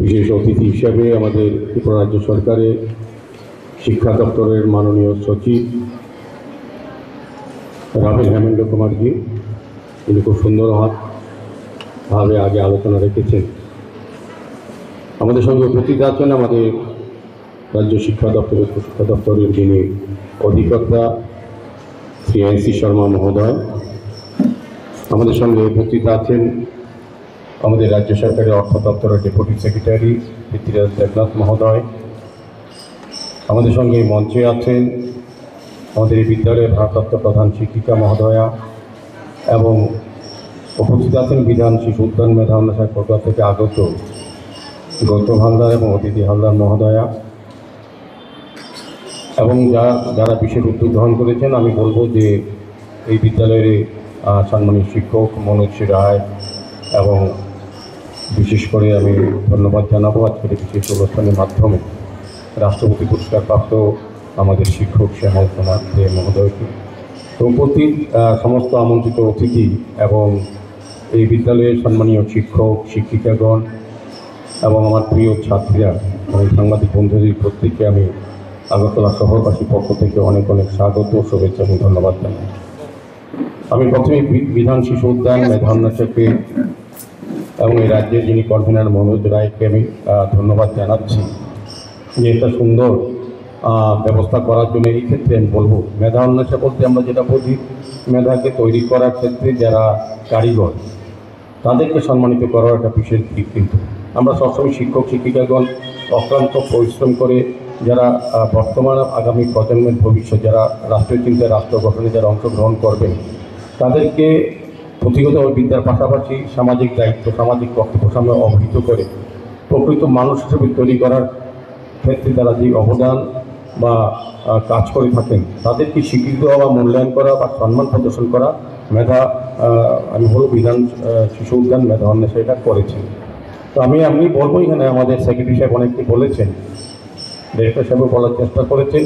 বিশেষ অতিথি হিসাবে আমাদের ত্রিপুরা রাজ্য সরকারের শিক্ষা দপ্তরের মাননীয় সচিব রাভেল হেমেন্দ্র কুমারজি, তিনি খুব সুন্দরভাবে আগে আলোচনা রেখেছেন। আমাদের সঙ্গে উপস্থিত আছেন আমাদের রাজ্য শিক্ষা দপ্তরের যিনি অধিকর্তা শ্রী আইসি শর্মা মহোদয়। আমাদের সঙ্গে উপস্থিত আছেন আমাদের রাজ্য সরকারের অর্থ দপ্তরের ডেপুটি সেক্রেটারি পৃথ্বীরাজ দেবনাথ মহোদয়। আমাদের সঙ্গে মঞ্চে আছেন আমাদের এই বিদ্যালয়ের ভারপ্রাপ্ত প্রধান শিক্ষিকা মহোদয়া এবং উপস্থিত আছেন বিধান শিশু উদ্যান মেধা উন্নয়ন প্রকল্প থেকে আগত গৌতম হালদার এবং অতিথি হালদার মহোদয়া এবং যারা বিশেষ উদ্যোগ গ্রহণ করেছেন। আমি বলবো যে এই বিদ্যালয়ের সম্মানিত শিক্ষক মনোজ রায় এবং বিশেষ করে আমি ধন্যবাদ জানাবো আজকের বিশেষ অনুষ্ঠানের মাধ্যমে রাষ্ট্রপতি পুরস্কারপ্রাপ্ত আমাদের শিক্ষক শ্যামল কুমার দে মহোদয়কে, তো উপস্থিত সমস্ত আমন্ত্রিত অতিথি এবং এই বিদ্যালয়ের সম্মানীয় শিক্ষক শিক্ষিকাগণ এবং আমার প্রিয় ছাত্রীরা এবং সাংবাদিক বন্ধুদের প্রত্যেককে আমি আগরতলা শহরবাসীর পক্ষ থেকে অনেক অনেক স্বাগত, শুভেচ্ছা এবং ধন্যবাদ জানাই। আমি প্রথমে বিধান শিশু উদ্যান মেধা উন্নয়নকে এবং এই রাজ্যের যিনি কনভেনার মনোজ রায়কে আমি ধন্যবাদ জানাচ্ছি যে এটা সুন্দর ব্যবস্থা করার জন্য। এই ক্ষেত্রে আমি বলবো মেধা উন্নয়ন বলতে আমরা যেটা বুঝি, মেধাকে তৈরি করার ক্ষেত্রে যারা কারিগর তাদেরকে সম্মানিত করার একটা বিশেষ দিক। কিন্তু আমরা সবসময় শিক্ষক শিক্ষিকাগণ অক্লান্ত পরিশ্রম করে যারা বর্তমান আগামী প্রজন্মের ভবিষ্যৎ, যারা রাষ্ট্রীয় চিন্তায় রাষ্ট্র গঠনে যারা অংশগ্রহণ করবেন তাদেরকে পুঁথিগতভাবে বিদ্যার পাশাপাশি সামাজিক দায়িত্ব সামাজিক কর্তব্য সামনে অবহিত করে প্রকৃত মানুষ হিসেবে তৈরি করার ক্ষেত্রে তারা যে অবদান বা কাজ করে থাকেন তাদেরকে স্বীকৃতি দেওয়া বা মূল্যায়ন করা বা সম্মান প্রদর্শন করা মেধা আমি বলব বিধান শিশু উদ্যান মেধা উন্নয়ন সেটা করেছে। তো আমি বলবো এখানে আমাদের সেক্রেটারি সাহেব অনেকটি বলেছেন, ডিরেক্টর সাহেবও বলার চেষ্টা করেছেন।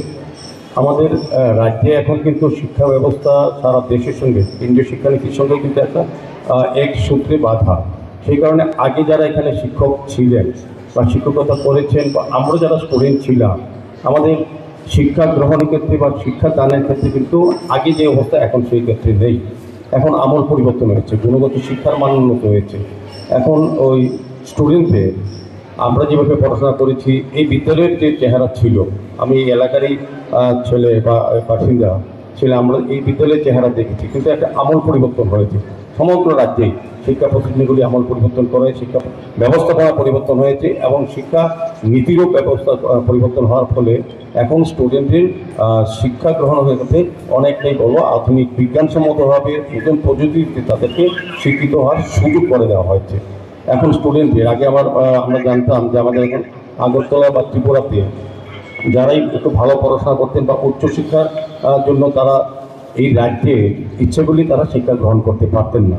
আমাদের রাজ্যে এখন কিন্তু শিক্ষা ব্যবস্থা সারা দেশের সঙ্গে কেন্দ্রীয় শিক্ষানীতির সঙ্গে কিন্তু একটা এক সূত্রে বাঁধা। সেই কারণে আগে যারা এখানে শিক্ষক ছিলেন বা শিক্ষকতা করেছেন বা আমরা যারা স্টুডেন্ট ছিলাম, আমাদের শিক্ষা গ্রহণের ক্ষেত্রে বা শিক্ষা দানের ক্ষেত্রে কিন্তু আগে যে অবস্থা এখন সেই ক্ষেত্রে নেই। এখন আমূল পরিবর্তন হয়েছে, গুণগত শিক্ষার মান উন্নত হয়েছে। এখন ওই স্টুডেন্টদের আমরা যেভাবে পড়াশোনা করেছি এই বিদ্যালয়ের যে চেহারা ছিল, আমি এই এলাকারই ছেলে বা বাসিন্দা ছেলে, আমরা এই বিদ্যালয়ের চেহারা দেখেছি, কিন্তু একটা আমূল পরিবর্তন হয়েছে। সমগ্র রাজ্যেই শিক্ষা প্রতিষ্ঠানগুলি আমূল পরিবর্তন করে, শিক্ষা ব্যবস্থাপনা পরিবর্তন হয়েছে এবং শিক্ষা নীতিরও ব্যবস্থা পরিবর্তন হওয়ার ফলে এখন স্টুডেন্টদের শিক্ষা গ্রহণের ক্ষেত্রে অনেকটাই বড় আধুনিক বিজ্ঞানসম্মতভাবে নতুন প্রযুক্তিতে তাদেরকে শিক্ষিত হওয়ার সুযোগ করে দেওয়া হয়েছে। এখন স্টুডেন্টদের আগে আমরা জানতাম যে আমাদের এখন আগরতলা বা ত্রিপুরাতে যারাই একটু ভালো পড়াশোনা করতেন বা উচ্চশিক্ষার জন্য তারা এই রাজ্যে ইচ্ছেগুলি তারা শিক্ষা গ্রহণ করতে পারতেন না।